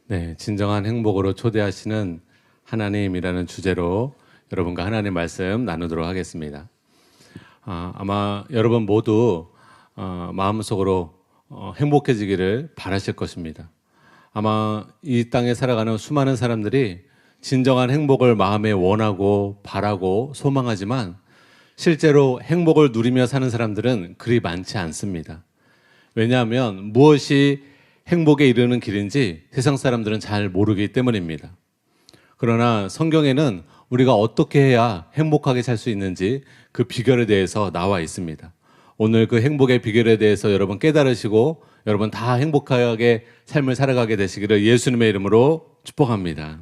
네, 진정한 행복으로 초대하시는 하나님이라는 주제로 여러분과 하나님의 말씀 나누도록 하겠습니다. 아마 여러분 모두 마음속으로 행복해지기를 바라실 것입니다. 아마 이 땅에 살아가는 수많은 사람들이 진정한 행복을 마음에 원하고 바라고 소망하지만 실제로 행복을 누리며 사는 사람들은 그리 많지 않습니다. 왜냐하면 무엇이 행복에 이르는 길인지 세상 사람들은 잘 모르기 때문입니다. 그러나 성경에는 우리가 어떻게 해야 행복하게 살 수 있는지 그 비결에 대해서 나와 있습니다. 오늘 그 행복의 비결에 대해서 여러분 깨달으시고 여러분 다 행복하게 삶을 살아가게 되시기를 예수님의 이름으로 축복합니다.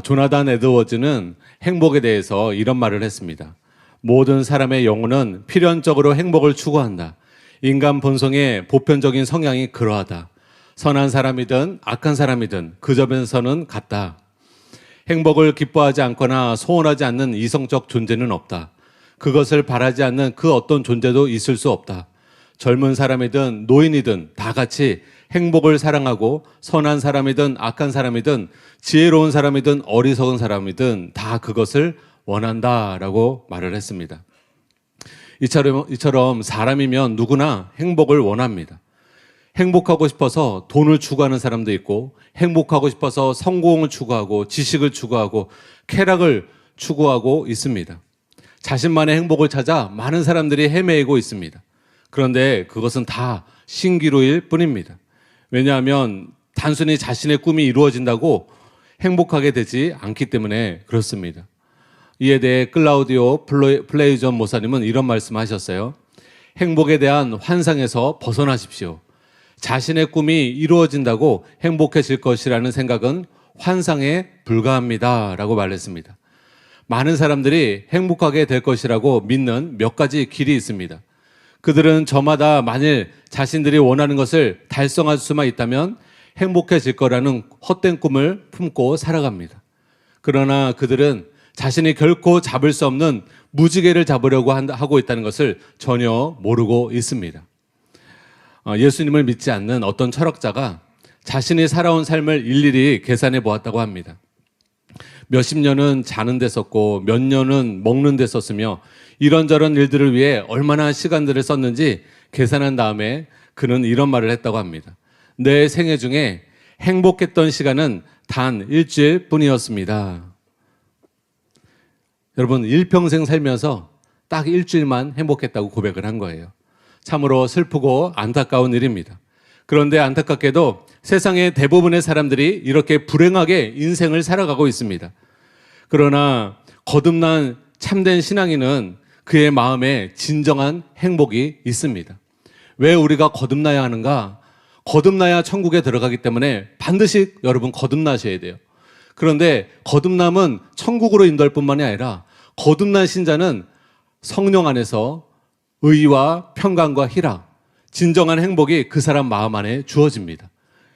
조나단 에드워즈는 행복에 대해서 이런 말을 했습니다. 모든 사람의 영혼은 필연적으로 행복을 추구한다. 인간 본성의 보편적인 성향이 그러하다. 선한 사람이든 악한 사람이든 그 점에서는 같다. 행복을 기뻐하지 않거나 소원하지 않는 이성적 존재는 없다. 그것을 바라지 않는 그 어떤 존재도 있을 수 없다. 젊은 사람이든 노인이든 다 같이 행복을 사랑하고 선한 사람이든 악한 사람이든 지혜로운 사람이든 어리석은 사람이든 다 그것을 원한다라고 말을 했습니다. 이처럼 사람이면 누구나 행복을 원합니다. 행복하고 싶어서 돈을 추구하는 사람도 있고, 행복하고 싶어서 성공을 추구하고, 지식을 추구하고, 쾌락을 추구하고 있습니다. 자신만의 행복을 찾아 많은 사람들이 헤매이고 있습니다. 그런데 그것은 다 신기루일 뿐입니다. 왜냐하면 단순히 자신의 꿈이 이루어진다고 행복하게 되지 않기 때문에 그렇습니다. 이에 대해 클라우디오 플레이존 모사님은 이런 말씀하셨어요. 행복에 대한 환상에서 벗어나십시오. 자신의 꿈이 이루어진다고 행복해질 것이라는 생각은 환상에 불과합니다. 라고 말했습니다. 많은 사람들이 행복하게 될 것이라고 믿는 몇 가지 길이 있습니다. 그들은 저마다 만일 자신들이 원하는 것을 달성할 수만 있다면 행복해질 거라는 헛된 꿈을 품고 살아갑니다. 그러나 그들은 자신이 결코 잡을 수 없는 무지개를 잡으려고 하고 있다는 것을 전혀 모르고 있습니다. 예수님을 믿지 않는 어떤 철학자가 자신이 살아온 삶을 일일이 계산해 보았다고 합니다. 몇십 년은 자는 데 썼고 몇 년은 먹는 데 썼으며 이런저런 일들을 위해 얼마나 시간들을 썼는지 계산한 다음에 그는 이런 말을 했다고 합니다. 내 생애 중에 행복했던 시간은 단 일주일 뿐이었습니다. 여러분, 일평생 살면서 딱 일주일만 행복했다고 고백을 한 거예요. 참으로 슬프고 안타까운 일입니다. 그런데 안타깝게도 세상의 대부분의 사람들이 이렇게 불행하게 인생을 살아가고 있습니다. 그러나 거듭난 참된 신앙인은 그의 마음에 진정한 행복이 있습니다. 왜 우리가 거듭나야 하는가? 거듭나야 천국에 들어가기 때문에 반드시 여러분 거듭나셔야 돼요. 그런데 거듭남은 천국으로 인도할 뿐만이 아니라 거듭난 신자는 성령 안에서 의와 평강과 희락, 진정한 행복이 그 사람 마음 안에 주어집니다.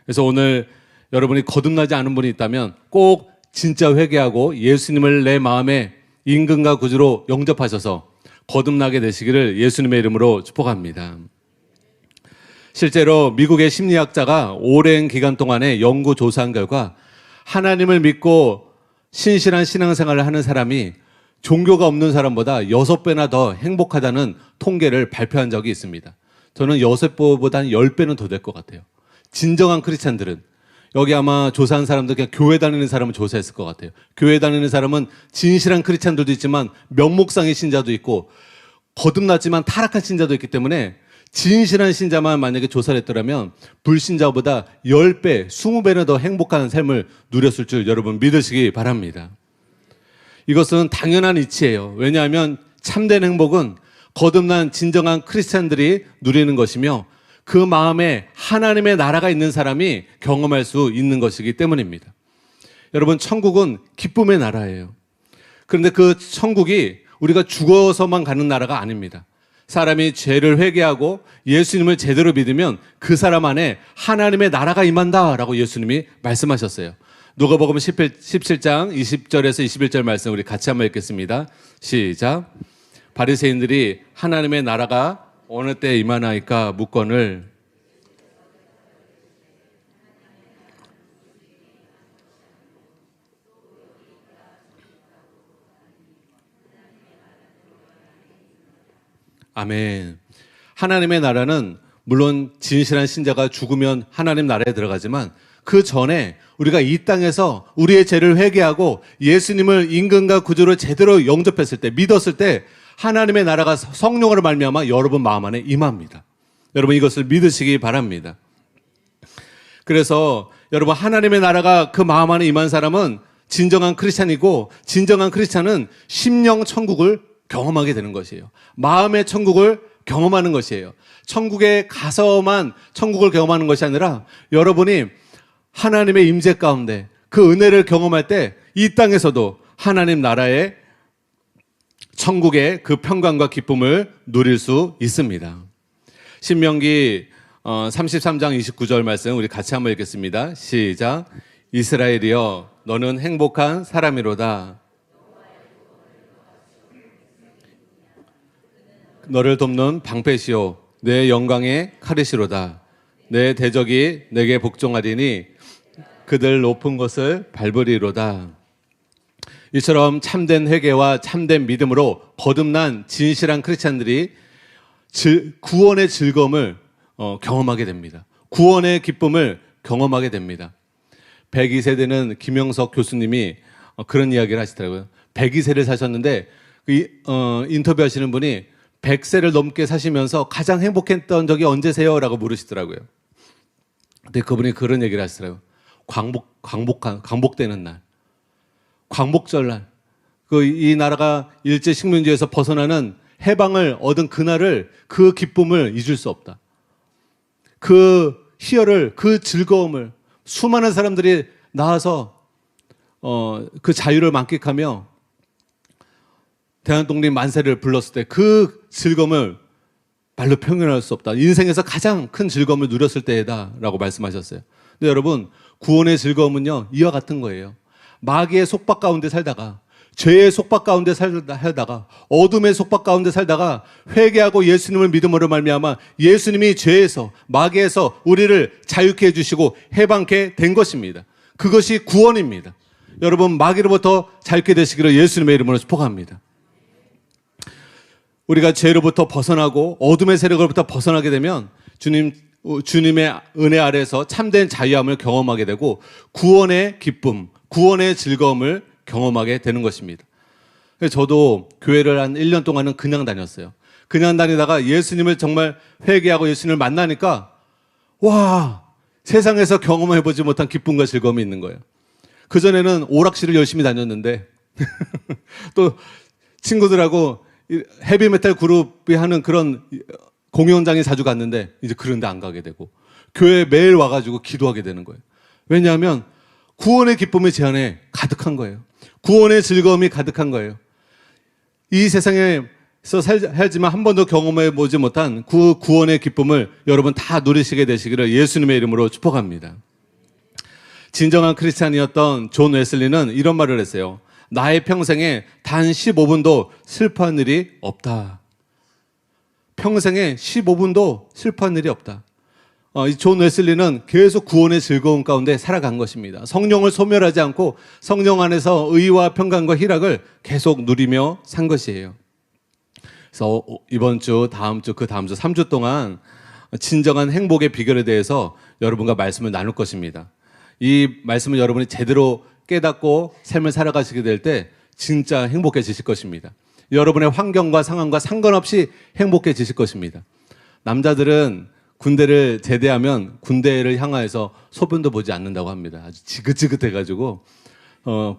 그래서 오늘 여러분이 거듭나지 않은 분이 있다면 꼭 진짜 회개하고 예수님을 내 마음의 임금과 구주로 영접하셔서 거듭나게 되시기를 예수님의 이름으로 축복합니다. 실제로 미국의 심리학자가 오랜 기간 동안에 연구 조사한 결과 하나님을 믿고 신실한 신앙생활을 하는 사람이 종교가 없는 사람보다 6배나 더 행복하다는 통계를 발표한 적이 있습니다. 저는 6배보다는 10배는 더 될 것 같아요. 진정한 크리스찬들은, 여기 아마 조사한 사람들 그냥 교회 다니는 사람을 조사했을 것 같아요. 교회 다니는 사람은 진실한 크리스찬들도 있지만 명목상의 신자도 있고 거듭났지만 타락한 신자도 있기 때문에 진실한 신자만 만약에 조사를 했더라면 불신자보다 10배, 20배는 더 행복한 삶을 누렸을 줄 여러분 믿으시기 바랍니다. 이것은 당연한 이치예요. 왜냐하면 참된 행복은 거듭난 진정한 크리스찬들이 누리는 것이며 그 마음에 하나님의 나라가 있는 사람이 경험할 수 있는 것이기 때문입니다. 여러분, 천국은 기쁨의 나라예요. 그런데 그 천국이 우리가 죽어서만 가는 나라가 아닙니다. 사람이 죄를 회개하고 예수님을 제대로 믿으면 그 사람 안에 하나님의 나라가 임한다라고 예수님이 말씀하셨어요. 누가복음 17장 20절에서 21절 말씀 우리 같이 한번 읽겠습니다. 시작. 바리새인들이 하나님의 나라가 어느 때 임하나이까 묻거늘 아멘. 하나님의 나라는 물론 진실한 신자가 죽으면 하나님 나라에 들어가지만 그 전에 우리가 이 땅에서 우리의 죄를 회개하고 예수님을 임금과 구주로 제대로 영접했을 때, 믿었을 때 하나님의 나라가 성령으로 말미암아 여러분 마음 안에 임합니다. 여러분 이것을 믿으시기 바랍니다. 그래서 여러분 하나님의 나라가 그 마음 안에 임한 사람은 진정한 크리스찬이고, 진정한 크리스찬은 심령 천국을 경험하게 되는 것이에요. 마음의 천국을 경험하는 것이에요. 천국에 가서만 천국을 경험하는 것이 아니라 여러분이 하나님의 임재 가운데 그 은혜를 경험할 때 이 땅에서도 하나님 나라의 천국의 그 평강과 기쁨을 누릴 수 있습니다. 신명기 33장 29절 말씀 우리 같이 한번 읽겠습니다. 시작. 이스라엘이여 너는 행복한 사람이로다. 너를 돕는 방패시오 내 영광의 카르시로다. 내 대적이 내게 복종하리니 그들 높은 것을 밟으리로다. 이처럼 참된 회개와 참된 믿음으로 거듭난 진실한 크리스찬들이 구원의 즐거움을 경험하게 됩니다. 구원의 기쁨을 경험하게 됩니다. 102세대는 김영석 교수님이 그런 이야기를 하시더라고요. 102세를 사셨는데 인터뷰하시는 분이 100세를 넘게 사시면서 가장 행복했던 적이 언제세요? 라고 물으시더라고요. 근데 그분이 그런 얘기를 하시더라고요. 광복되는 날. 광복절날. 이 나라가 일제 식민지에서 벗어나는 해방을 얻은 그날을, 그 기쁨을 잊을 수 없다. 그 희열을, 그 즐거움을 수많은 사람들이 나와서 그 자유를 만끽하며 대한독립 만세를 불렀을 때 그 즐거움을 말로 표현할 수 없다. 인생에서 가장 큰 즐거움을 누렸을 때이다 라고 말씀하셨어요. 근데 여러분 구원의 즐거움은요 이와 같은 거예요. 마귀의 속박 가운데 살다가, 죄의 속박 가운데 살다가, 어둠의 속박 가운데 살다가 회개하고 예수님을 믿음으로 말미암아 예수님이 죄에서, 마귀에서 우리를 자유케 해주시고 해방케 된 것입니다. 그것이 구원입니다. 여러분 마귀로부터 자유케 되시기를 예수님의 이름으로 축복합니다. 우리가 죄로부터 벗어나고 어둠의 세력으로부터 벗어나게 되면 주님의 은혜 아래에서 참된 자유함을 경험하게 되고 구원의 기쁨, 구원의 즐거움을 경험하게 되는 것입니다. 저도 교회를 한 1년 동안은 그냥 다녔어요. 그냥 다니다가 예수님을 정말 회개하고 예수님을 만나니까 와, 세상에서 경험해보지 못한 기쁨과 즐거움이 있는 거예요. 그전에는 오락실을 열심히 다녔는데 또 친구들하고 헤비메탈 그룹이 하는 그런 공연장에 자주 갔는데 이제 그런 데 안 가게 되고 교회에 매일 와가지고 기도하게 되는 거예요. 왜냐하면 구원의 기쁨이 제 안에 가득한 거예요. 구원의 즐거움이 가득한 거예요. 이 세상에서 살지만 한 번도 경험해 보지 못한 그 구원의 기쁨을 여러분 다 누리시게 되시기를 예수님의 이름으로 축복합니다. 진정한 크리스찬이었던 존 웨슬리는 이런 말을 했어요. 나의 평생에 단 15분도 슬퍼한 일이 없다. 평생에 15분도 슬퍼한 일이 없다. 이 존 웨슬리는 계속 구원의 즐거움 가운데 살아간 것입니다. 성령을 소멸하지 않고 성령 안에서 의와 평강과 희락을 계속 누리며 산 것이에요. 그래서 이번 주, 다음 주, 그 다음 주 3주 동안 진정한 행복의 비결에 대해서 여러분과 말씀을 나눌 것입니다. 이 말씀을 여러분이 제대로 깨닫고 삶을 살아가시게 될 때 진짜 행복해지실 것입니다. 여러분의 환경과 상황과 상관없이 행복해지실 것입니다. 남자들은 군대를 제대하면 군대를 향하여서 소변도 보지 않는다고 합니다. 아주 지긋지긋해가지고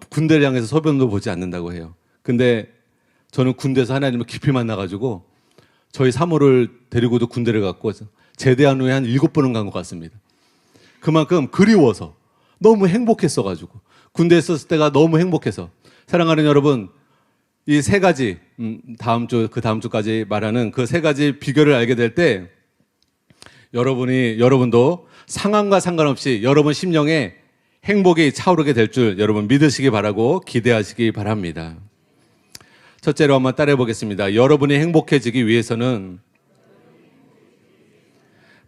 군대를 향해서 소변도 보지 않는다고 해요. 근데 저는 군대에서 하나님을 깊이 만나가지고 저희 사모를 데리고도 군대를 갔고 제대한 후에 한 7번은 간 것 같습니다. 그만큼 그리워서 너무 행복했어가지고 군대에 있었을 때가 너무 행복해서. 사랑하는 여러분, 이 3가지 다음 주, 그 다음 주까지 말하는 그 3가지 비결을 알게 될 때 여러분도 상황과 상관없이 여러분 심령에 행복이 차오르게 될 줄 여러분 믿으시기 바라고 기대하시기 바랍니다. 첫째로 한번 따라해 보겠습니다. 여러분이 행복해지기 위해서는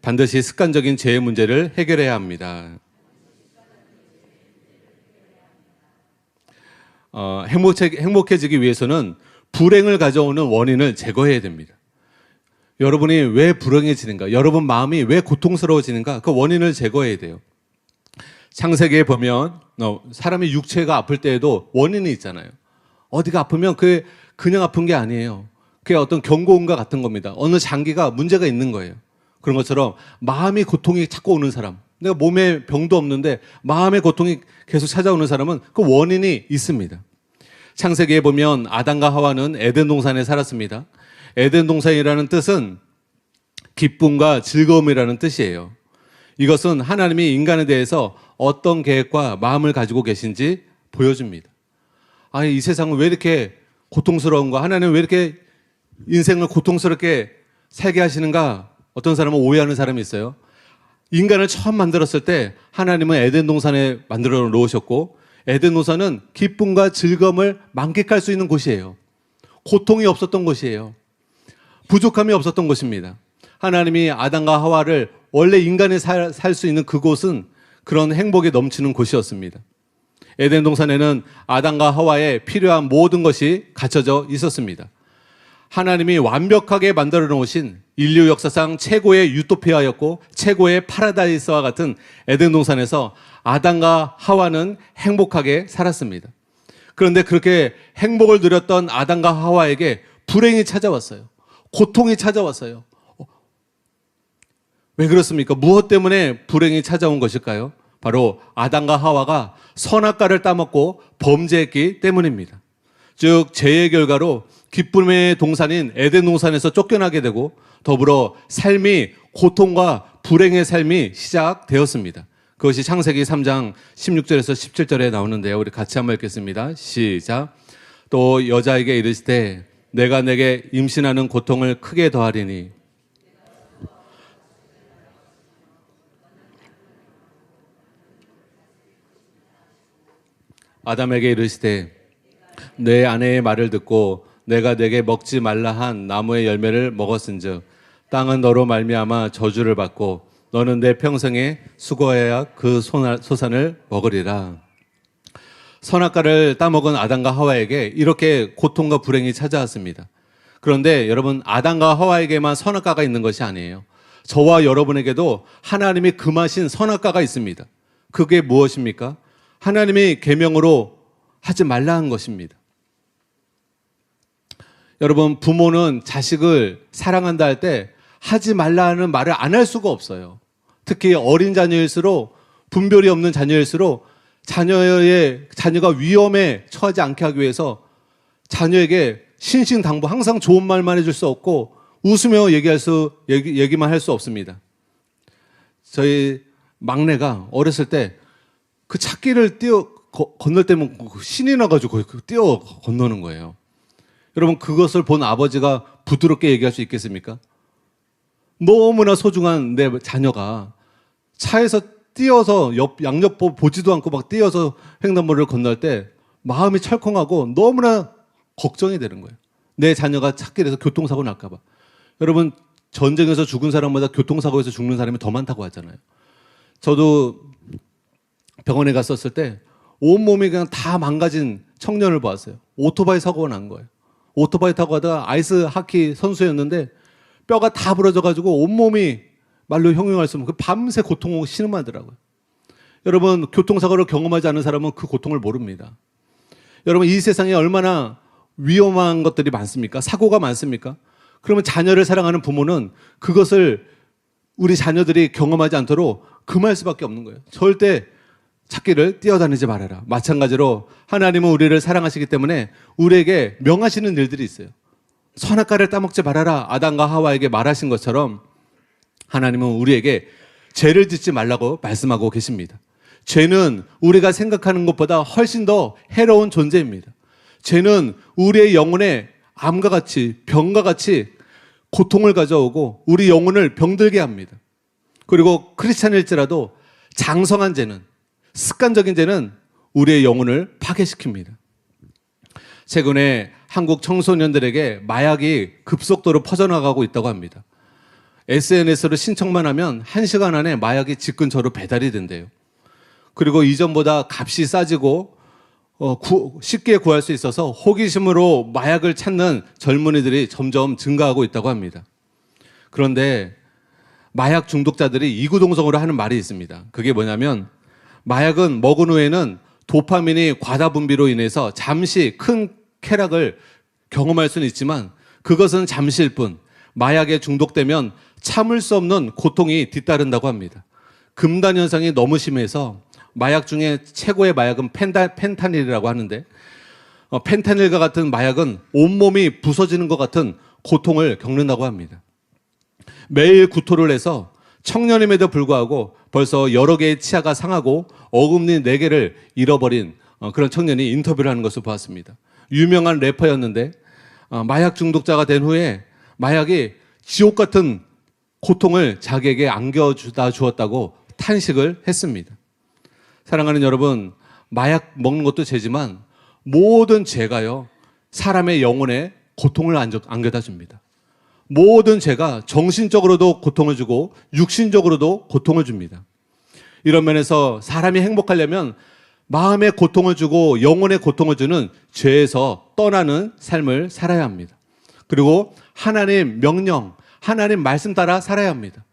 반드시 습관적인 죄의 문제를 해결해야 합니다. 행복해지기 위해서는 불행을 가져오는 원인을 제거해야 됩니다. 여러분이 왜 불행해지는가? 여러분 마음이 왜 고통스러워지는가? 그 원인을 제거해야 돼요. 창세기에 보면 사람이 육체가 아플 때에도 원인이 있잖아요. 어디가 아프면 그게 그냥 아픈 게 아니에요. 그게 어떤 경고음과 같은 겁니다. 어느 장기가 문제가 있는 거예요. 그런 것처럼 마음이 고통이 자꾸 오는 사람, 내가 몸에 병도 없는데 마음의 고통이 계속 찾아오는 사람은 그 원인이 있습니다. 창세기에 보면 아담과 하와는 에덴 동산에 살았습니다. 에덴 동산이라는 뜻은 기쁨과 즐거움이라는 뜻이에요. 이것은 하나님이 인간에 대해서 어떤 계획과 마음을 가지고 계신지 보여줍니다. 아니, 이 세상은 왜 이렇게 고통스러운가? 하나님은 왜 이렇게 인생을 고통스럽게 살게 하시는가? 어떤 사람은 오해하는 사람이 있어요. 인간을 처음 만들었을 때 하나님은 에덴 동산에 만들어 놓으셨고, 에덴 동산은 기쁨과 즐거움을 만끽할 수 있는 곳이에요. 고통이 없었던 곳이에요. 부족함이 없었던 곳입니다. 하나님이 아담과 하와를 원래 인간이 살 수 있는 그곳은 그런 행복이 넘치는 곳이었습니다. 에덴 동산에는 아담과 하와에 필요한 모든 것이 갖춰져 있었습니다. 하나님이 완벽하게 만들어 놓으신 인류 역사상 최고의 유토피아였고 최고의 파라다이스와 같은 에덴 동산에서 아담과 하와는 행복하게 살았습니다. 그런데 그렇게 행복을 누렸던 아담과 하와에게 불행이 찾아왔어요. 고통이 찾아왔어요. 왜 그렇습니까? 무엇 때문에 불행이 찾아온 것일까요? 바로 아담과 하와가 선악과를 따먹고 범죄했기 때문입니다. 즉 죄의 결과로 기쁨의 동산인 에덴 동산에서 쫓겨나게 되고 더불어 삶이 고통과 불행의 삶이 시작되었습니다. 그것이 창세기 3장 16절에서 17절에 나오는데요. 우리 같이 한번 읽겠습니다. 시작. 또 여자에게 이르시되 내가 내게 임신하는 고통을 크게 더하리니 아담에게 이르시되 내 아내의 말을 듣고 내가 내게 먹지 말라 한 나무의 열매를 먹었은즉 땅은 너로 말미암아 저주를 받고 너는 내 평생에 수고해야 그 소산을 먹으리라. 선악과를 따먹은 아담과 하와에게 이렇게 고통과 불행이 찾아왔습니다. 그런데 여러분, 아담과 하와에게만 선악과가 있는 것이 아니에요. 저와 여러분에게도 하나님이 금하신 선악과가 있습니다. 그게 무엇입니까? 하나님이 계명으로 하지 말라 한 것입니다. 여러분, 부모는 자식을 사랑한다 할 때 하지 말라는 말을 안 할 수가 없어요. 특히 어린 자녀일수록, 분별이 없는 자녀일수록 자녀가 위험에 처하지 않게 하기 위해서 자녀에게 신신당부, 항상 좋은 말만 해줄 수 없고 웃으며 얘기만 할 수 없습니다. 저희 막내가 어렸을 때 그 찾기를 건널 때면 신이 나가지고 뛰어 건너는 거예요. 여러분, 그것을 본 아버지가 부드럽게 얘기할 수 있겠습니까? 너무나 소중한 내 자녀가 차에서 뛰어서 양옆 보지도 않고 막 뛰어서 횡단보도를 건널 때 마음이 철컹하고 너무나 걱정이 되는 거예요. 내 자녀가 찾길에서 교통사고 날까 봐. 여러분, 전쟁에서 죽은 사람보다 교통사고에서 죽는 사람이 더 많다고 하잖아요. 저도 병원에 갔었을 때 온몸이 그냥 다 망가진 청년을 보았어요. 오토바이 사고가 난 거예요. 오토바이 타고 가다가 아이스 하키 선수였는데 뼈가 다 부러져가지고 온몸이 말로 형용할 수 없는 밤새 고통을 신음하더라고요. 여러분, 교통사고를 경험하지 않은 사람은 그 고통을 모릅니다. 여러분, 이 세상에 얼마나 위험한 것들이 많습니까? 사고가 많습니까? 그러면 자녀를 사랑하는 부모는 그것을 우리 자녀들이 경험하지 않도록 금할 수밖에 없는 거예요. 절대 찾기를 뛰어다니지 말아라. 마찬가지로 하나님은 우리를 사랑하시기 때문에 우리에게 명하시는 일들이 있어요. 선악과를 따먹지 말아라. 아담과 하와에게 말하신 것처럼 하나님은 우리에게 죄를 짓지 말라고 말씀하고 계십니다. 죄는 우리가 생각하는 것보다 훨씬 더 해로운 존재입니다. 죄는 우리의 영혼에 암과 같이 병과 같이 고통을 가져오고 우리 영혼을 병들게 합니다. 그리고 크리스찬일지라도 장성한 죄는, 습관적인 죄는 우리의 영혼을 파괴시킵니다. 최근에 한국 청소년들에게 마약이 급속도로 퍼져나가고 있다고 합니다. SNS로 신청만 하면 1시간 안에 마약이 집 근처로 배달이 된대요. 그리고 이전보다 값이 싸지고 쉽게 구할 수 있어서 호기심으로 마약을 찾는 젊은이들이 점점 증가하고 있다고 합니다. 그런데 마약 중독자들이 이구동성으로 하는 말이 있습니다. 그게 뭐냐면 마약은 먹은 후에는 도파민이 과다 분비로 인해서 잠시 큰 쾌락을 경험할 수는 있지만 그것은 잠시일 뿐 마약에 중독되면 참을 수 없는 고통이 뒤따른다고 합니다. 금단 현상이 너무 심해서 마약 중에 최고의 마약은 펜타닐이라고 하는데 펜타닐과 같은 마약은 온몸이 부서지는 것 같은 고통을 겪는다고 합니다. 매일 구토를 해서 청년임에도 불구하고 벌써 여러 개의 치아가 상하고 어금니 4개를 잃어버린 그런 청년이 인터뷰를 하는 것을 보았습니다. 유명한 래퍼였는데 마약 중독자가 된 후에 마약이 지옥 같은 고통을 자기에게 안겨주다 주었다고 탄식을 했습니다. 사랑하는 여러분, 마약 먹는 것도 죄지만 모든 죄가요 사람의 영혼에 고통을 안겨다 줍니다. 모든 죄가 정신적으로도 고통을 주고 육신적으로도 고통을 줍니다. 이런 면에서 사람이 행복하려면 마음의 고통을 주고 영혼의 고통을 주는 죄에서 떠나는 삶을 살아야 합니다. 그리고 하나님 명령, 하나님 말씀 따라 살아야 합니다.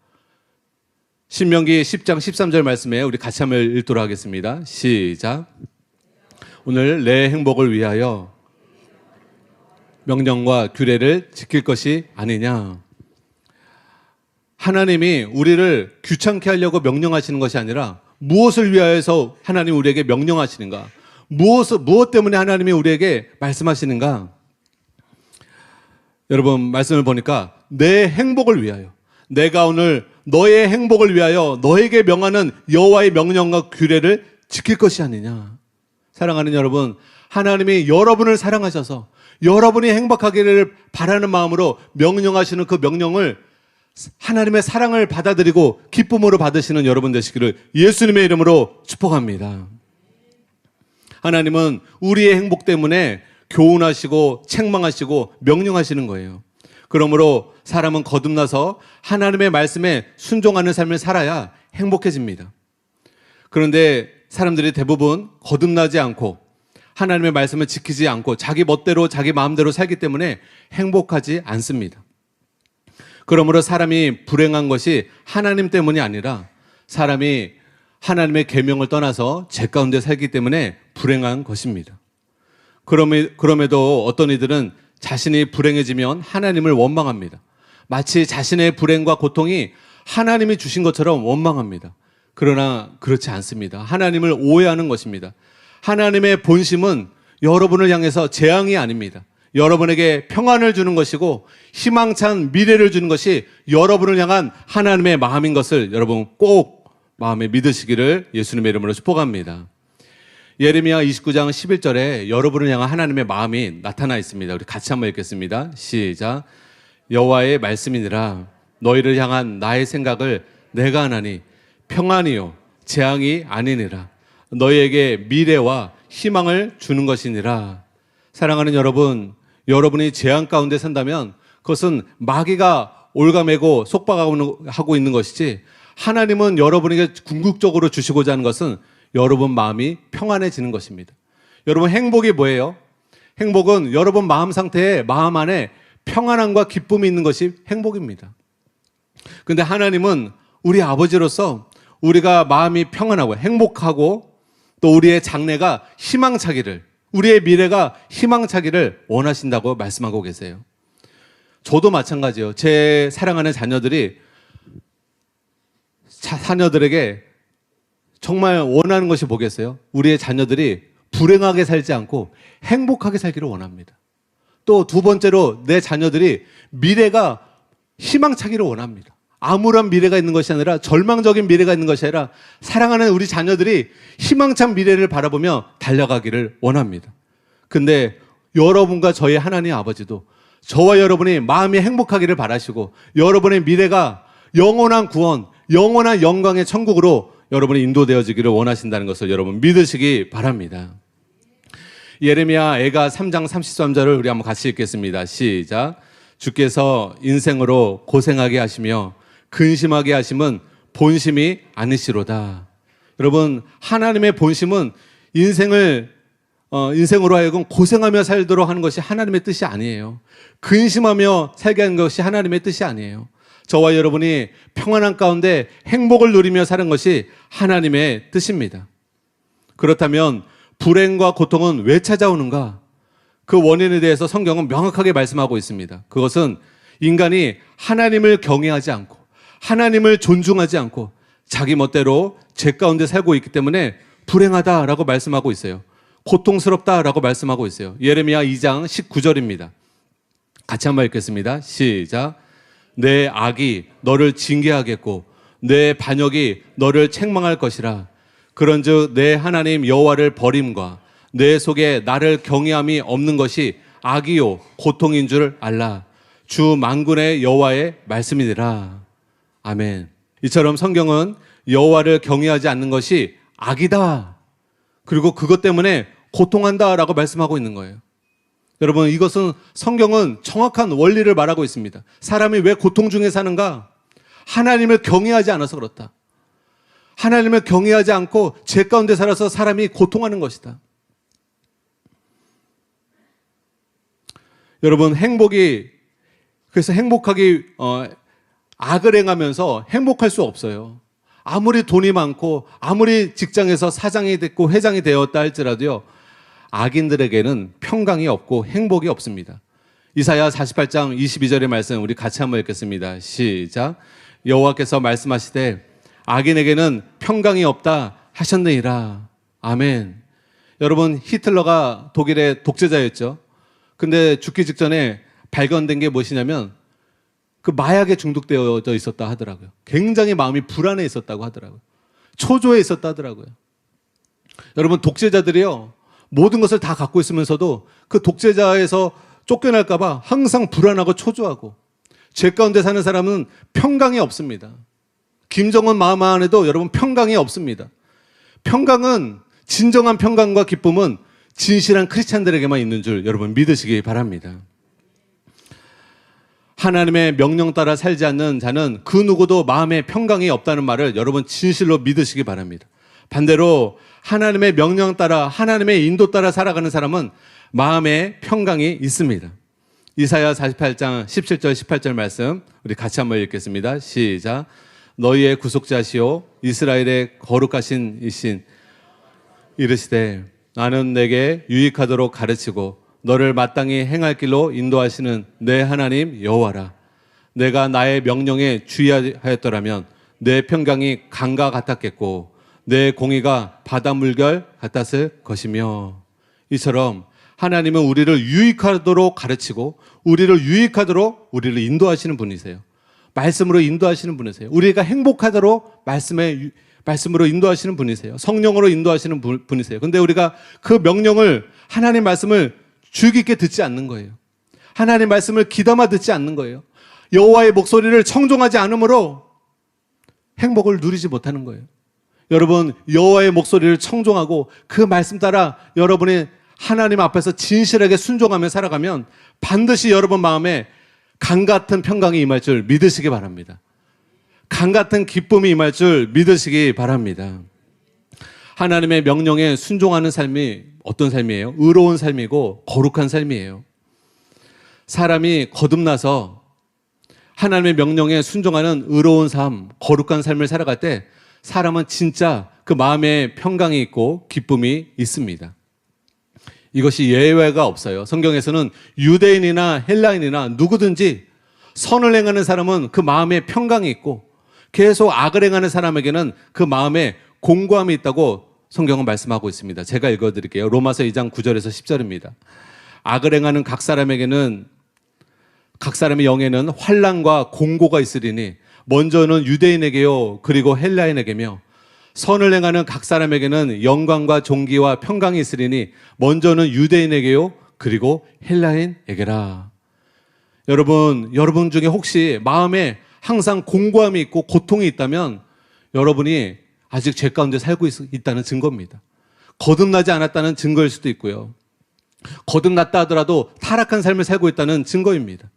신명기 10장 13절 말씀에 우리 같이 한번 읽도록 하겠습니다. 시작. 오늘 내 행복을 위하여 명령과 규례를 지킬 것이 아니냐. 하나님이 우리를 귀찮게 하려고 명령하시는 것이 아니라 무엇을 위하여서 하나님이 우리에게 명령하시는가? 무엇 때문에 하나님이 우리에게 말씀하시는가? 여러분 말씀을 보니까 내 행복을 위하여, 내가 오늘 너의 행복을 위하여 너에게 명하는 여호와의 명령과 규례를 지킬 것이 아니냐. 사랑하는 여러분, 하나님이 여러분을 사랑하셔서 여러분이 행복하기를 바라는 마음으로 명령하시는 그 명령을 하나님의 사랑을 받아들이고 기쁨으로 받으시는 여러분 되시기를 예수님의 이름으로 축복합니다. 하나님은 우리의 행복 때문에 교훈하시고 책망하시고 명령하시는 거예요. 그러므로 사람은 거듭나서 하나님의 말씀에 순종하는 삶을 살아야 행복해집니다. 그런데 사람들이 대부분 거듭나지 않고 하나님의 말씀을 지키지 않고 자기 멋대로 자기 마음대로 살기 때문에 행복하지 않습니다. 그러므로 사람이 불행한 것이 하나님 때문이 아니라 사람이 하나님의 계명을 떠나서 죄 가운데 살기 때문에 불행한 것입니다. 그럼에도 어떤 이들은 자신이 불행해지면 하나님을 원망합니다. 마치 자신의 불행과 고통이 하나님이 주신 것처럼 원망합니다. 그러나 그렇지 않습니다. 하나님을 오해하는 것입니다. 하나님의 본심은 여러분을 향해서 재앙이 아닙니다. 여러분에게 평안을 주는 것이고 희망찬 미래를 주는 것이 여러분을 향한 하나님의 마음인 것을 여러분 꼭 마음에 믿으시기를 예수님의 이름으로 축복합니다. 예레미야 29장 11절에 여러분을 향한 하나님의 마음이 나타나 있습니다. 우리 같이 한번 읽겠습니다. 시작. 여호와의 말씀이니라. 너희를 향한 나의 생각을 내가 하나니 평안이요 재앙이 아니니라. 너희에게 미래와 희망을 주는 것이니라. 사랑하는 여러분, 여러분이 재앙 가운데 산다면 그것은 마귀가 올가매고 속박하고 있는 것이지 하나님은 여러분에게 궁극적으로 주시고자 하는 것은 여러분 마음이 평안해지는 것입니다. 여러분 행복이 뭐예요? 행복은 여러분 마음 상태에 마음 안에 평안함과 기쁨이 있는 것이 행복입니다. 그런데 하나님은 우리 아버지로서 우리가 마음이 평안하고 행복하고 또 우리의 장래가 희망차기를, 우리의 미래가 희망차기를 원하신다고 말씀하고 계세요. 저도 마찬가지예요. 제 사랑하는 자녀들에게 정말 원하는 것이 뭐겠어요? 우리의 자녀들이 불행하게 살지 않고 행복하게 살기를 원합니다. 또 두 번째로 내 자녀들이 미래가 희망차기를 원합니다. 아무런 미래가 있는 것이 아니라 절망적인 미래가 있는 것이 아니라 사랑하는 우리 자녀들이 희망찬 미래를 바라보며 달려가기를 원합니다. 근데 여러분과 저희 하나님 아버지도 저와 여러분이 마음이 행복하기를 바라시고 여러분의 미래가 영원한 구원, 영원한 영광의 천국으로 여러분이 인도되어지기를 원하신다는 것을 여러분 믿으시기 바랍니다. 예레미야 애가 3장 33절을 우리 한번 같이 읽겠습니다. 시작. 주께서 인생으로 고생하게 하시며 근심하게 하심은 본심이 아니시로다. 여러분 하나님의 본심은 인생으로 하여금 고생하며 살도록 하는 것이 하나님의 뜻이 아니에요. 근심하며 살게 하는 것이 하나님의 뜻이 아니에요. 저와 여러분이 평안한 가운데 행복을 누리며 사는 것이 하나님의 뜻입니다. 그렇다면 불행과 고통은 왜 찾아오는가? 그 원인에 대해서 성경은 명확하게 말씀하고 있습니다. 그것은 인간이 하나님을 경외하지 않고 하나님을 존중하지 않고 자기 멋대로 죄 가운데 살고 있기 때문에 불행하다라고 말씀하고 있어요. 고통스럽다라고 말씀하고 있어요. 예레미야 2장 19절입니다. 같이 한번 읽겠습니다. 시작. 내 악이 너를 징계하겠고 내 반역이 너를 책망할 것이라. 그런즉 내 하나님 여호와를 버림과 내 속에 나를 경외함이 없는 것이 악이요 고통인 줄 알라. 주 만군의 여호와의 말씀이니라. 아멘. 이처럼 성경은 여호와를 경외하지 않는 것이 악이다. 그리고 그것 때문에 고통한다라고 말씀하고 있는 거예요. 여러분, 이것은 성경은 정확한 원리를 말하고 있습니다. 사람이 왜 고통 중에 사는가? 하나님을 경외하지 않아서 그렇다. 하나님을 경외하지 않고 죄 가운데 살아서 사람이 고통하는 것이다. 여러분, 그래서 행복하기, 악을 행하면서 행복할 수 없어요. 아무리 돈이 많고 아무리 직장에서 사장이 됐고 회장이 되었다 할지라도요, 악인들에게는 평강이 없고 행복이 없습니다. 이사야 48장 22절의 말씀 우리 같이 한번 읽겠습니다. 시작. 여호와께서 말씀하시되 악인에게는 평강이 없다 하셨느니라. 아멘. 여러분, 히틀러가 독일의 독재자였죠. 근데 죽기 직전에 발견된 게 무엇이냐면 그 마약에 중독되어져 있었다 하더라고요. 굉장히 마음이 불안해 있었다고 하더라고요. 초조해 있었다 하더라고요. 여러분, 독재자들이요, 모든 것을 다 갖고 있으면서도 그 독재자에서 쫓겨날까봐 항상 불안하고 초조하고, 죄 가운데 사는 사람은 평강이 없습니다. 김정은 마음 안에도 여러분 평강이 없습니다. 평강은, 진정한 평강과 기쁨은 진실한 크리스찬들에게만 있는 줄 여러분 믿으시기 바랍니다. 하나님의 명령 따라 살지 않는 자는 그 누구도 마음에 평강이 없다는 말을 여러분 진실로 믿으시기 바랍니다. 반대로 하나님의 명령 따라, 하나님의 인도 따라 살아가는 사람은 마음에 평강이 있습니다. 이사야 48장 17절 18절 말씀 우리 같이 한번 읽겠습니다. 시작. 너희의 구속자시오 이스라엘의 거룩하신 이신 이르시되 나는 내게 유익하도록 가르치고 너를 마땅히 행할 길로 인도하시는 내 하나님 여호와라. 내가 나의 명령에 주의하였더라면 내 평강이 강과 같았겠고 내 공의가 바다 물결 같았을 것이며. 이처럼 하나님은 우리를 유익하도록 가르치고 우리를 유익하도록 우리를 인도하시는 분이세요. 말씀으로 인도하시는 분이세요. 우리가 행복하도록 말씀으로 인도하시는 분이세요. 성령으로 인도하시는 분이세요. 근데 우리가 그 명령을, 하나님 말씀을 주의 깊게 듣지 않는 거예요. 하나님 말씀을 귀담아 듣지 않는 거예요. 여호와의 목소리를 청종하지 않으므로 행복을 누리지 못하는 거예요. 여러분, 여호와의 목소리를 청종하고 그 말씀 따라 여러분이 하나님 앞에서 진실하게 순종하며 살아가면 반드시 여러분 마음에 강 같은 평강이 임할 줄 믿으시기 바랍니다. 강 같은 기쁨이 임할 줄 믿으시기 바랍니다. 하나님의 명령에 순종하는 삶이 어떤 삶이에요? 의로운 삶이고 거룩한 삶이에요. 사람이 거듭나서 하나님의 명령에 순종하는 의로운 삶, 거룩한 삶을 살아갈 때 사람은 진짜 그 마음에 평강이 있고 기쁨이 있습니다. 이것이 예외가 없어요. 성경에서는 유대인이나 헬라인이나 누구든지 선을 행하는 사람은 그 마음에 평강이 있고 계속 악을 행하는 사람에게는 그 마음에 공고함이 있다고 성경은 말씀하고 있습니다. 제가 읽어드릴게요. 로마서 2장 9절에서 10절입니다. 악을 행하는 각 사람의 영에는 환난과 공고가 있으리니 먼저는 유대인에게요 그리고 헬라인에게며 선을 행하는 각 사람에게는 영광과 존귀와 평강이 있으리니 먼저는 유대인에게요 그리고 헬라인에게라. 여러분 중에 혹시 마음에 항상 공고함이 있고 고통이 있다면 여러분이 아직 죄 가운데 살고 있다는 증거입니다. 거듭나지 않았다는 증거일 수도 있고요. 거듭났다 하더라도 타락한 삶을 살고 있다는 증거입니다.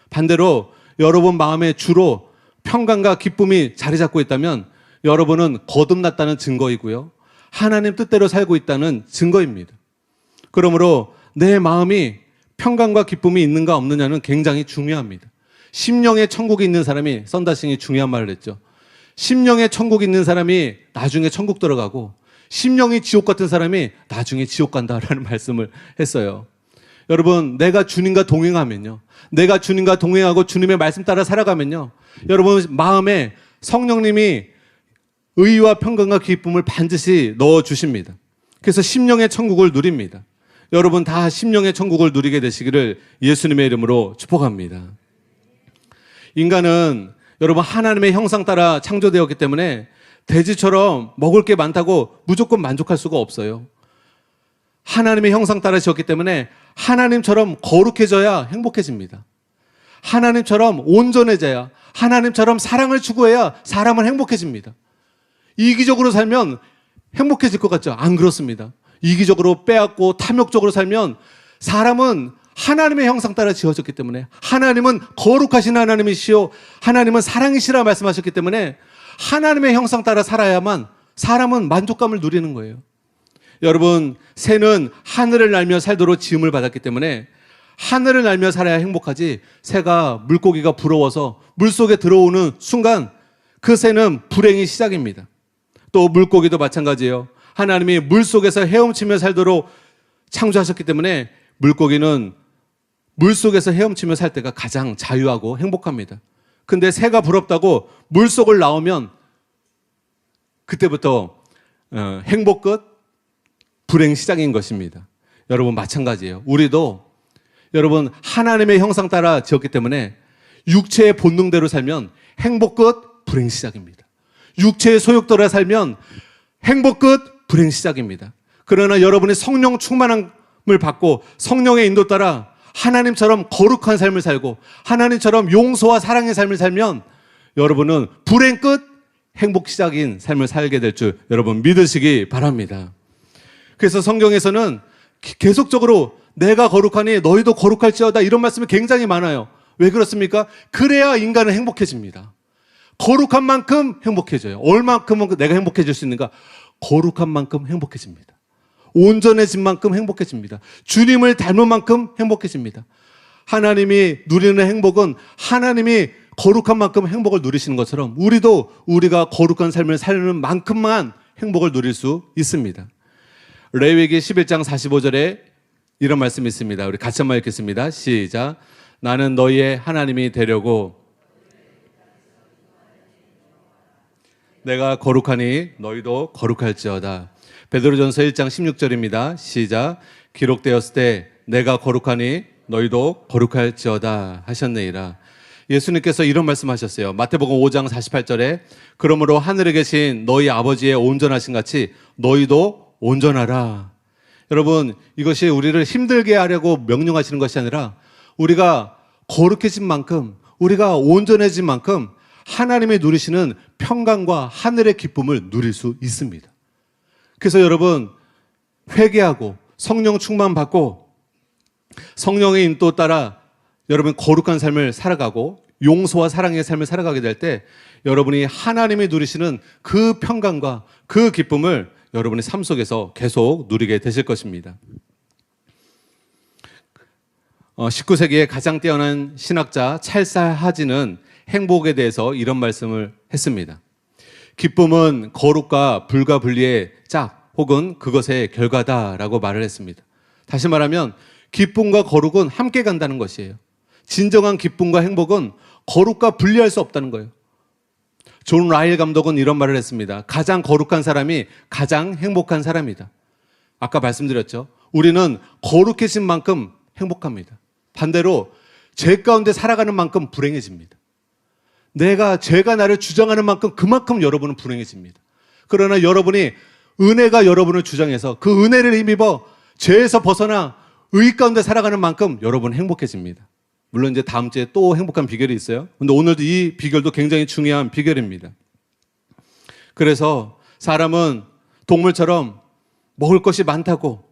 반대로 여러분 마음에 주로 평강과 기쁨이 자리 잡고 있다면 여러분은 거듭났다는 증거이고요. 하나님 뜻대로 살고 있다는 증거입니다. 그러므로 내 마음이 평강과 기쁨이 있는가 없느냐는 굉장히 중요합니다. 심령의 천국에 있는 사람이, 썬다싱이 중요한 말을 했죠. 심령의 천국에 있는 사람이 나중에 천국 들어가고 심령이 지옥 같은 사람이 나중에 지옥 간다라는 말씀을 했어요. 여러분, 내가 주님과 동행하면요, 내가 주님과 동행하고 주님의 말씀 따라 살아가면요, 여러분 마음에 성령님이 의와 평강과 기쁨을 반드시 넣어주십니다. 그래서 심령의 천국을 누립니다. 여러분 다 심령의 천국을 누리게 되시기를 예수님의 이름으로 축복합니다. 인간은 여러분 하나님의 형상 따라 창조되었기 때문에 돼지처럼 먹을 게 많다고 무조건 만족할 수가 없어요. 하나님의 형상 따라 지었기 때문에 하나님처럼 거룩해져야 행복해집니다. 하나님처럼 온전해져야, 하나님처럼 사랑을 추구해야 사람은 행복해집니다. 이기적으로 살면 행복해질 것 같죠? 안 그렇습니다. 이기적으로 빼앗고 탐욕적으로 살면 사람은 하나님의 형상 따라 지어졌기 때문에, 하나님은 거룩하신 하나님이시요 하나님은 사랑이시라 말씀하셨기 때문에 하나님의 형상 따라 살아야만 사람은 만족감을 누리는 거예요. 여러분, 새는 하늘을 날며 살도록 지음을 받았기 때문에 하늘을 날며 살아야 행복하지, 새가 물고기가 부러워서 물속에 들어오는 순간 그 새는 불행이 시작입니다. 또 물고기도 마찬가지예요. 하나님이 물속에서 헤엄치며 살도록 창조하셨기 때문에 물고기는 물속에서 헤엄치며 살 때가 가장 자유하고 행복합니다. 근데 새가 부럽다고 물속을 나오면 그때부터 행복 끝, 불행 시작인 것입니다. 여러분 마찬가지예요. 우리도 여러분 하나님의 형상 따라 지었기 때문에 육체의 본능대로 살면 행복 끝, 불행 시작입니다. 육체의 소욕대로 살면 행복 끝, 불행 시작입니다. 그러나 여러분이 성령 충만함을 받고 성령의 인도 따라 하나님처럼 거룩한 삶을 살고 하나님처럼 용서와 사랑의 삶을 살면 여러분은 불행 끝, 행복 시작인 삶을 살게 될 줄 여러분 믿으시기 바랍니다. 그래서 성경에서는 계속적으로 내가 거룩하니 너희도 거룩할지어다 이런 말씀이 굉장히 많아요. 왜 그렇습니까? 그래야 인간은 행복해집니다. 거룩한 만큼 행복해져요. 얼마큼은 내가 행복해질 수 있는가? 거룩한 만큼 행복해집니다. 온전해진 만큼 행복해집니다. 주님을 닮은 만큼 행복해집니다. 하나님이 누리는 행복은 하나님이 거룩한 만큼 행복을 누리시는 것처럼 우리도 우리가 거룩한 삶을 살는 만큼만 행복을 누릴 수 있습니다. 레위기 11장 45절에 이런 말씀이 있습니다. 우리 같이 한번 읽겠습니다. 시작. 나는 너희의 하나님이 되려고 내가 거룩하니 너희도 거룩할지어다. 베드로전서 1장 16절입니다. 시작. 기록되었을 때 내가 거룩하니 너희도 거룩할지어다 하셨느니라. 예수님께서 이런 말씀하셨어요. 마태복음 5장 48절에 그러므로 하늘에 계신 너희 아버지의 온전하신 같이 너희도 온전하라. 여러분, 이것이 우리를 힘들게 하려고 명령하시는 것이 아니라 우리가 거룩해진 만큼, 우리가 온전해진 만큼 하나님이 누리시는 평강과 하늘의 기쁨을 누릴 수 있습니다. 그래서 여러분, 회개하고 성령 충만 받고 성령의 인도 따라 여러분 거룩한 삶을 살아가고 용서와 사랑의 삶을 살아가게 될 때 여러분이 하나님이 누리시는 그 평강과 그 기쁨을 여러분의 삶 속에서 계속 누리게 되실 것입니다. 19세기의 가장 뛰어난 신학자 찰스 하지는 행복에 대해서 이런 말씀을 했습니다. 기쁨은 거룩과 불과 분리의 짝 혹은 그것의 결과다라고 말을 했습니다. 다시 말하면 기쁨과 거룩은 함께 간다는 것이에요. 진정한 기쁨과 행복은 거룩과 분리할 수 없다는 거예요. 존 라일 감독은 이런 말을 했습니다. 가장 거룩한 사람이 가장 행복한 사람이다. 아까 말씀드렸죠. 우리는 거룩해진 만큼 행복합니다. 반대로 죄 가운데 살아가는 만큼 불행해집니다. 죄가 나를 주장하는 만큼 그만큼 여러분은 불행해집니다. 그러나 여러분이 은혜가 여러분을 주장해서 그 은혜를 힘입어 죄에서 벗어나 의 가운데 살아가는 만큼 여러분은 행복해집니다. 물론 이제 다음 주에 또 행복한 비결이 있어요. 근데 오늘도 이 비결도 굉장히 중요한 비결입니다. 그래서 사람은 동물처럼 먹을 것이 많다고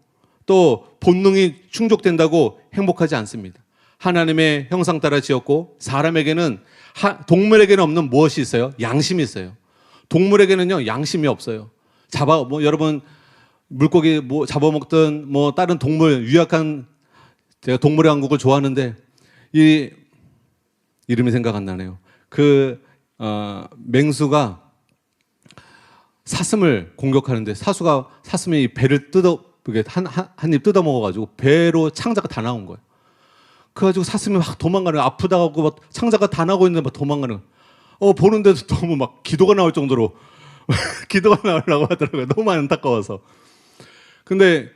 또 본능이 충족된다고 행복하지 않습니다. 하나님의 형상 따라 지었고 사람에게는 동물에게는 없는 무엇이 있어요? 양심이 있어요. 동물에게는요 양심이 없어요. 여러분 물고기 잡아먹든 다른 동물 유약한 제가 동물의 왕국을 좋아하는데 이 이름이 생각 안 나네요. 맹수가 사슴을 공격하는데 사슴이 배를 한 입 뜯어 먹어가지고 배로 창자가 다 나온 거예요. 그래가지고 사슴이 막 도망가는, 아프다고 막 창자가 다 나고 있는데 막 도망가는. 보는데도 너무 막 기도가 나올 정도로 기도가 나오려고 하더라고요. 너무 안타까워서. 근데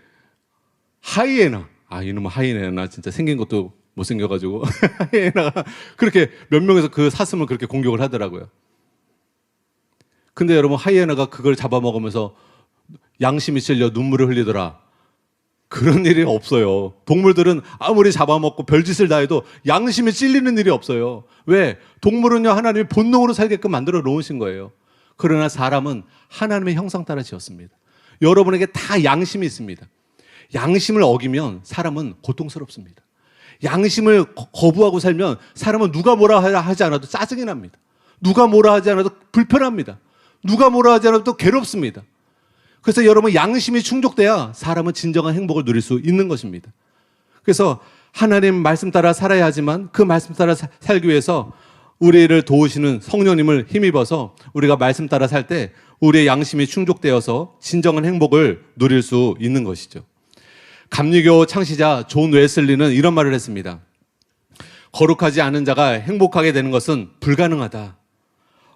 하이에나, 이놈의 하이에나 진짜 생긴 것도 못생겨가지고 하이에나가 그렇게 몇 명에서 그 사슴을 그렇게 공격을 하더라고요. 근데 여러분, 하이에나가 그걸 잡아먹으면서 양심이 찔려 눈물을 흘리더라. 그런 일이 없어요. 동물들은 아무리 잡아먹고 별짓을 다 해도 양심이 찔리는 일이 없어요. 왜? 동물은요, 하나님이 본능으로 살게끔 만들어 놓으신 거예요. 그러나 사람은 하나님의 형상 따라 지었습니다. 여러분에게 다 양심이 있습니다. 양심을 어기면 사람은 고통스럽습니다. 양심을 거부하고 살면 사람은 누가 뭐라 하지 않아도 짜증이 납니다. 누가 뭐라 하지 않아도 불편합니다. 누가 뭐라 하지 않아도 또 괴롭습니다. 그래서 여러분, 양심이 충족돼야 사람은 진정한 행복을 누릴 수 있는 것입니다. 그래서 하나님 말씀 따라 살아야 하지만 그 말씀 따라 살기 위해서 우리를 도우시는 성령님을 힘입어서 우리가 말씀 따라 살 때 우리의 양심이 충족되어서 진정한 행복을 누릴 수 있는 것이죠. 감리교 창시자 존 웨슬리는 이런 말을 했습니다. 거룩하지 않은 자가 행복하게 되는 것은 불가능하다.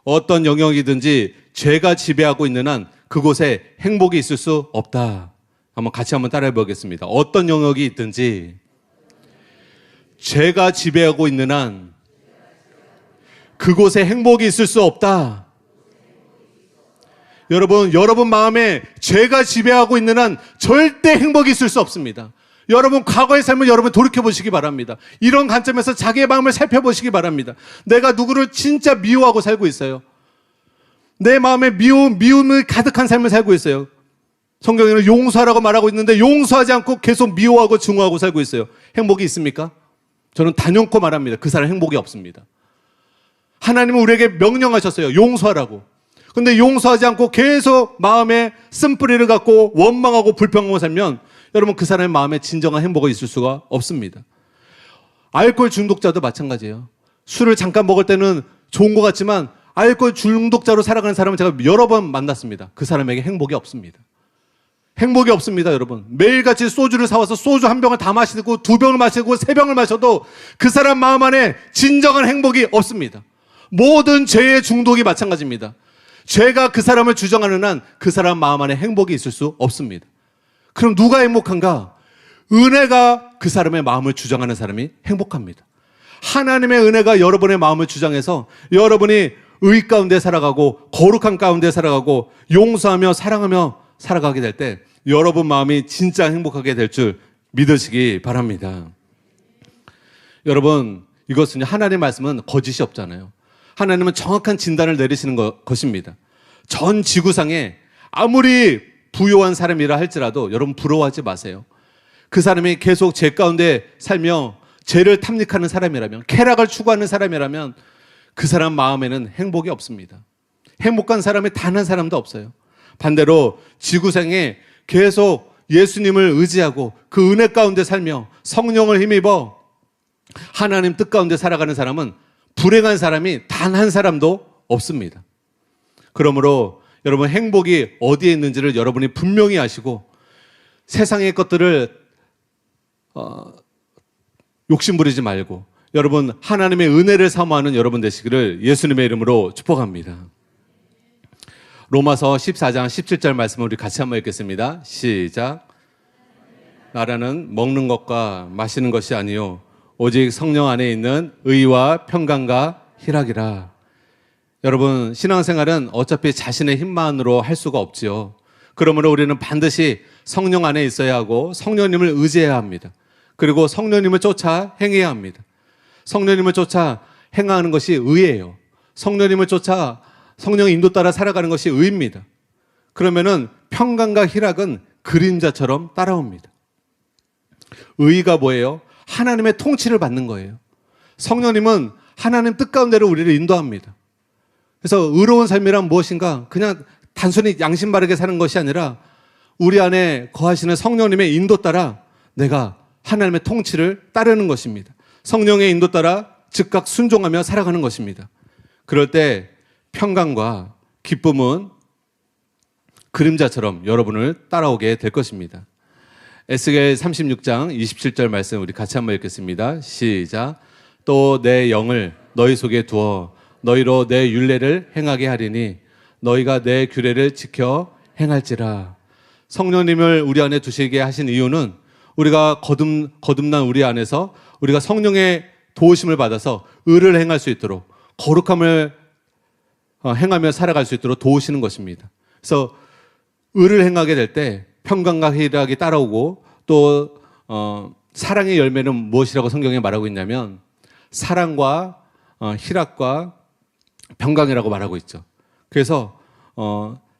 어떤 영역이든지 죄가 지배하고 있는 한 그곳에 행복이 있을 수 없다. 같이 한번 따라해 보겠습니다. 어떤 영역이 있든지 죄가 지배하고 있는 한 그곳에 행복이 있을 수 없다. 여러분 마음에 죄가 지배하고 있는 한 절대 행복이 있을 수 없습니다. 여러분, 과거의 삶을 여러분 돌이켜보시기 바랍니다. 이런 관점에서 자기의 마음을 살펴보시기 바랍니다. 내가 누구를 진짜 미워하고 살고 있어요. 내 마음에 미움이 가득한 삶을 살고 있어요. 성경에는 용서하라고 말하고 있는데 용서하지 않고 계속 미워하고 증오하고 살고 있어요. 행복이 있습니까? 저는 단연코 말합니다. 그 사람 행복이 없습니다. 하나님은 우리에게 명령하셨어요. 용서하라고. 근데 용서하지 않고 계속 마음에 쓴뿌리를 갖고 원망하고 불평하고 살면 여러분, 그 사람의 마음에 진정한 행복이 있을 수가 없습니다. 알코올 중독자도 마찬가지예요. 술을 잠깐 먹을 때는 좋은 것 같지만 알코올 중독자로 살아가는 사람은 제가 여러 번 만났습니다. 그 사람에게 행복이 없습니다. 행복이 없습니다, 여러분. 매일같이 소주를 사와서 소주 한 병을 다 마시고 2병을 마시고 3병을 마셔도 그 사람 마음 안에 진정한 행복이 없습니다. 모든 죄의 중독이 마찬가지입니다. 죄가 그 사람을 주장하는 한 그 사람 마음 안에 행복이 있을 수 없습니다. 그럼 누가 행복한가? 은혜가 그 사람의 마음을 주장하는 사람이 행복합니다. 하나님의 은혜가 여러분의 마음을 주장해서 여러분이 의 가운데 살아가고 거룩한 가운데 살아가고 용서하며 사랑하며 살아가게 될 때 여러분 마음이 진짜 행복하게 될 줄 믿으시기 바랍니다. 여러분, 이것은 하나님의 말씀은 거짓이 없잖아요. 하나님은 정확한 진단을 내리시는 것입니다. 전 지구상에 아무리 부요한 사람이라 할지라도 여러분 부러워하지 마세요. 그 사람이 계속 죄 가운데 살며 죄를 탐닉하는 사람이라면, 쾌락을 추구하는 사람이라면 그 사람 마음에는 행복이 없습니다. 행복한 사람이 단 한 사람도 없어요. 반대로 지구상에 계속 예수님을 의지하고 그 은혜 가운데 살며 성령을 힘입어 하나님 뜻 가운데 살아가는 사람은 불행한 사람이 단 한 사람도 없습니다. 그러므로 여러분, 행복이 어디에 있는지를 여러분이 분명히 아시고 세상의 것들을 욕심부리지 말고 여러분 하나님의 은혜를 사모하는 여러분 되시기를 예수님의 이름으로 축복합니다. 로마서 14장 17절 말씀을 우리 같이 한번 읽겠습니다. 시작. 나라는 먹는 것과 마시는 것이 아니요 오직 성령 안에 있는 의와 평강과 희락이라. 여러분, 신앙생활은 어차피 자신의 힘만으로 할 수가 없지요. 그러므로 우리는 반드시 성령 안에 있어야 하고 성령님을 의지해야 합니다. 그리고 성령님을 쫓아 행해야 합니다. 성령님을 쫓아 행하는 것이 의예요. 성령님을 쫓아 성령의 인도 따라 살아가는 것이 의입니다. 그러면은 평강과 희락은 그림자처럼 따라옵니다. 의가 뭐예요? 하나님의 통치를 받는 거예요. 성령님은 하나님 뜻 가운데로 우리를 인도합니다. 그래서 의로운 삶이란 무엇인가? 그냥 단순히 양심 바르게 사는 것이 아니라 우리 안에 거하시는 성령님의 인도 따라 내가 하나님의 통치를 따르는 것입니다. 성령의 인도 따라 즉각 순종하며 살아가는 것입니다. 그럴 때 평강과 기쁨은 그림자처럼 여러분을 따라오게 될 것입니다. 에스겔 36장 27절 말씀 우리 같이 한번 읽겠습니다. 시작. 또 내 영을 너희 속에 두어 너희로 내 율례를 행하게 하리니 너희가 내 규례를 지켜 행할지라. 성령님을 우리 안에 두시게 하신 이유는 우리가 거듭난 우리 안에서 우리가 성령의 도우심을 받아서 의를 행할 수 있도록 거룩함을 행하며 살아갈 수 있도록 도우시는 것입니다. 그래서 의를 행하게 될 때 평강과 희락이 따라오고 또 사랑의 열매는 무엇이라고 성경에 말하고 있냐면 사랑과 희락과 평강이라고 말하고 있죠. 그래서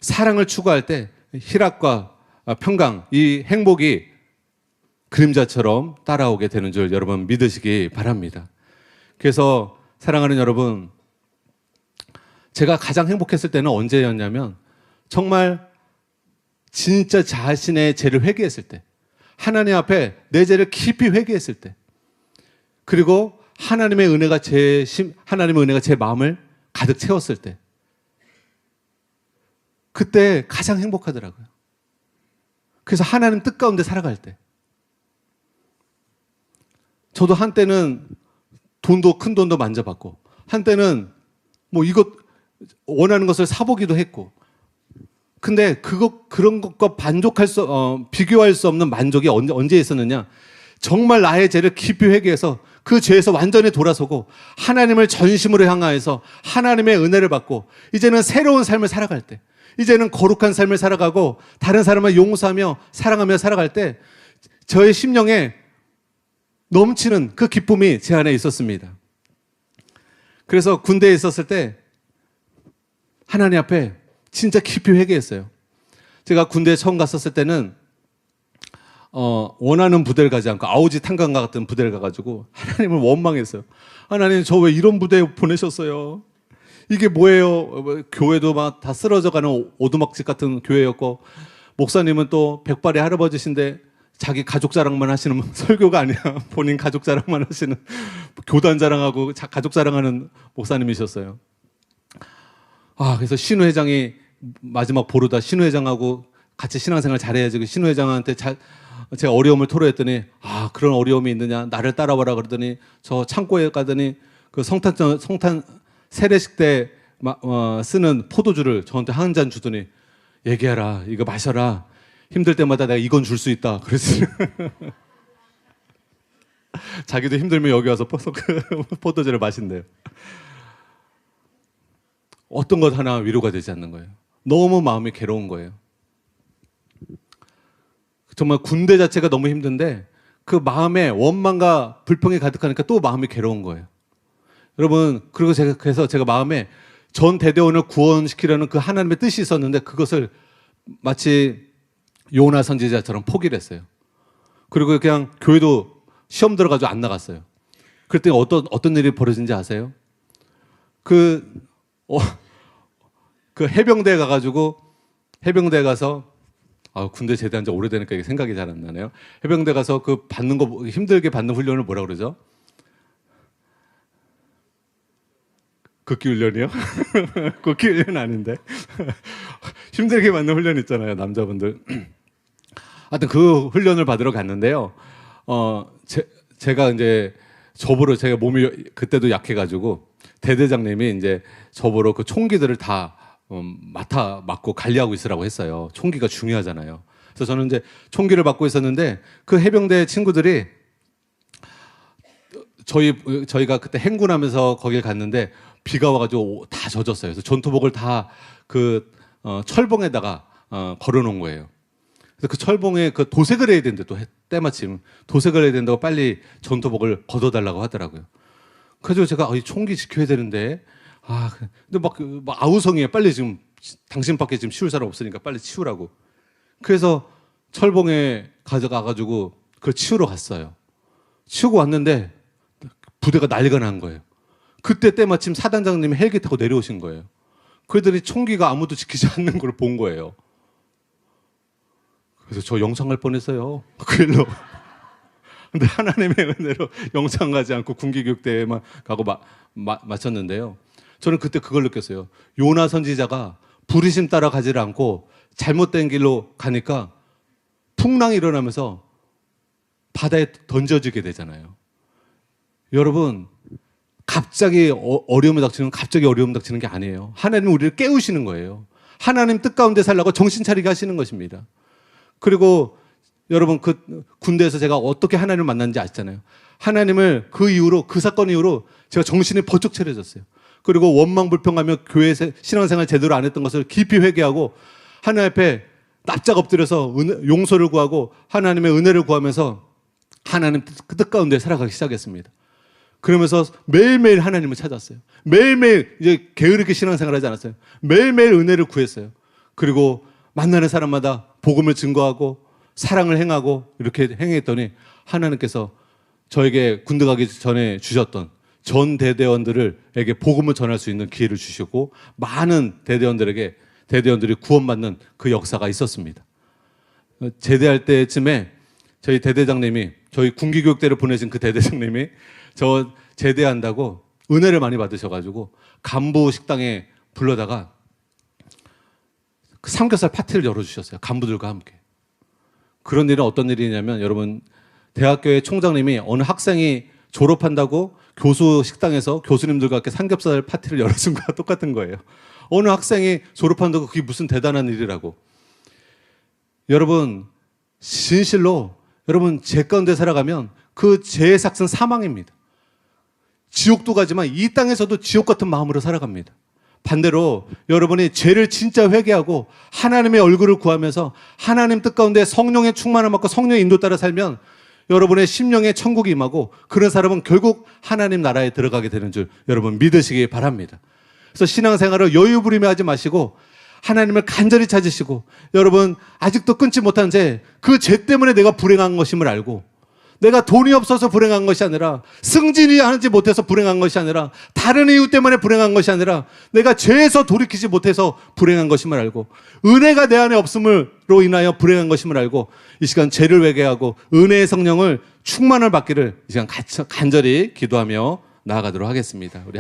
사랑을 추구할 때 희락과 평강, 이 행복이 그림자처럼 따라오게 되는 줄 여러분 믿으시기 바랍니다. 그래서 사랑하는 여러분, 제가 가장 행복했을 때는 언제였냐면 정말 진짜 자신의 죄를 회개했을 때, 하나님 앞에 내 죄를 깊이 회개했을 때, 그리고 하나님의 은혜가 제 마음을 가득 채웠을 때, 그때 가장 행복하더라고요. 그래서 하나님 뜻 가운데 살아갈 때, 저도 한때는 큰 돈도 만져봤고, 한때는 뭐 이것 원하는 것을 사보기도 했고, 근데 그런 것과 비교할 수 없는 만족이 언제 있었느냐? 정말 나의 죄를 깊이 회개해서 그 죄에서 완전히 돌아서고 하나님을 전심으로 향하여서 하나님의 은혜를 받고 이제는 새로운 삶을 살아갈 때, 이제는 거룩한 삶을 살아가고 다른 사람을 용서하며 사랑하며 살아갈 때 저의 심령에 넘치는 그 기쁨이 제 안에 있었습니다. 그래서 군대에 있었을 때 하나님 앞에 진짜 깊이 회개했어요. 제가 군대에 처음 갔었을 때는 원하는 부대를 가지 않고 아우지 탄광과 같은 부대를 가가지고 하나님을 원망했어요. 하나님, 저 왜 이런 부대에 보내셨어요? 이게 뭐예요? 교회도 막 다 쓰러져가는 오두막집 같은 교회였고, 목사님은 또 백발의 할아버지신데 자기 가족 자랑만 하시는 설교가 아니야. 본인 가족 자랑만 하시는, 교단 자랑하고 가족 자랑하는 목사님이셨어요. 그래서 신우 회장이 마지막 보루다 신우 회장하고 같이 신앙생활 잘해야지. 그 신우 회장한테 제가 어려움을 토로했더니, 그런 어려움이 있느냐, 나를 따라와라 그러더니 저 창고에 가더니 그 성탄 세례식 때 쓰는 포도주를 저한테 한 잔 주더니, 얘기해라, 이거 마셔라, 힘들 때마다 내가 이건 줄 수 있다 그랬어요. 자기도 힘들면 여기 와서 포도주를 마신대요. 어떤 것 하나 위로가 되지 않는 거예요. 너무 마음이 괴로운 거예요. 정말 군대 자체가 너무 힘든데 그 마음에 원망과 불평이 가득하니까 또 마음이 괴로운 거예요. 여러분, 그리고 그래서 제가 마음에 전 대대원을 구원시키려는 그 하나님의 뜻이 있었는데 그것을 마치 요나 선지자처럼 포기를 했어요. 그리고 그냥 교회도 시험 들어가지고 안 나갔어요. 그랬더니 어떤 일이 벌어진지 아세요? 그 해병대에 해병대에 가서, 군대 제대한 지 오래되니까 이게 생각이 잘 안 나네요. 해병대 가서 그 힘들게 받는 훈련을 뭐라 그러죠? 극기 훈련이요? 극기 훈련 아닌데. 힘들게 받는 훈련 있잖아요, 남자분들. 하여튼 그 훈련을 받으러 갔는데요. 제가 이제 제가 몸이 그때도 약해가지고 대대장님이 이제 저보러 그 총기들을 다 맡고 관리하고 있으라고 했어요. 총기가 중요하잖아요. 그래서 저는 이제 총기를 맡고 있었는데 그 해병대 친구들이 저희가 그때 행군하면서 거길 갔는데 비가 와가지고 다 젖었어요. 그래서 전투복을 다 철봉에다가 걸어놓은 거예요. 그래서 그 철봉에 도색을 해야 되는데 또 때마침 도색을 해야 된다고 빨리 전투복을 걷어달라고 하더라고요. 그래서 제가 이 총기 지켜야 되는데 근데 막 아우성이에요. 빨리 지금 당신밖에 지금 치울 사람 없으니까 빨리 치우라고. 그래서 철봉에 가져가가지고 그걸 치우러 갔어요. 치우고 왔는데 부대가 난리가 난 거예요. 그때 때마침 사단장님이 헬기 타고 내려오신 거예요. 그러더니 총기가 아무도 지키지 않는 걸 본 거예요. 그래서 저 영상할 뻔했어요. 그 일로. 근데 하나님의 은혜로 영상 가지 않고 군기교육대회만 가고 마쳤는데요. 저는 그때 그걸 느꼈어요. 요나 선지자가 부르심 따라 가지를 않고 잘못된 길로 가니까 풍랑이 일어나면서 바다에 던져지게 되잖아요. 여러분, 갑자기 어려움이 닥치는 게 아니에요. 하나님은 우리를 깨우시는 거예요. 하나님 뜻 가운데 살라고 정신 차리게 하시는 것입니다. 그리고 여러분, 그 군대에서 제가 어떻게 하나님을 만났는지 아시잖아요. 하나님을 그 이후로, 그 사건 이후로 제가 정신이 번쩍 차려졌어요. 그리고 원망불평하며 교회 신앙생활 제대로 안 했던 것을 깊이 회개하고 하나님 앞에 납작 엎드려서 용서를 구하고 하나님의 은혜를 구하면서 하나님 뜻 가운데 살아가기 시작했습니다. 그러면서 매일매일 하나님을 찾았어요. 매일매일 이제 게으르게 신앙생활 하지 않았어요. 매일매일 은혜를 구했어요. 그리고 만나는 사람마다 복음을 증거하고 사랑을 행하고 이렇게 행했더니 하나님께서 저에게 군대 가기 전에 주셨던 전 대대원들에게 복음을 전할 수 있는 기회를 주시고 많은 대대원들이 구원받는 그 역사가 있었습니다. 제대할 때쯤에 저희 대대장님이 저희 군기교육대를 보내신 그 대대장님이 저 제대한다고 은혜를 많이 받으셔가지고 간부 식당에 불러다가 삼겹살 파티를 열어주셨어요. 간부들과 함께. 그런 일은 어떤 일이냐면 여러분 대학교의 총장님이 어느 학생이 졸업한다고 교수 식당에서 교수님들과 함께 삼겹살 파티를 열어준 거와 똑같은 거예요. 어느 학생이 졸업한다고 그게 무슨 대단한 일이라고. 여러분 진실로 여러분 죄 가운데 살아가면 그 죄의 삭은 사망입니다. 지옥도 가지만 이 땅에서도 지옥 같은 마음으로 살아갑니다. 반대로 여러분이 죄를 진짜 회개하고 하나님의 얼굴을 구하면서 하나님 뜻 가운데 성령의 충만을 받고 성령의 인도 따라 살면 여러분의 심령에 천국이 임하고 그런 사람은 결국 하나님 나라에 들어가게 되는 줄 여러분 믿으시기 바랍니다. 그래서 신앙생활을 여유 부리며 하지 마시고 하나님을 간절히 찾으시고 여러분 아직도 끊지 못한 죄, 그 죄 때문에 내가 불행한 것임을 알고 내가 돈이 없어서 불행한 것이 아니라 승진이 하지 못해서 불행한 것이 아니라 다른 이유 때문에 불행한 것이 아니라 내가 죄에서 돌이키지 못해서 불행한 것임을 알고 은혜가 내 안에 없음으로 인하여 불행한 것임을 알고 이 시간 죄를 회개하고 은혜의 성령을 충만을 받기를 이 시간 간절히 기도하며 나아가도록 하겠습니다. 우리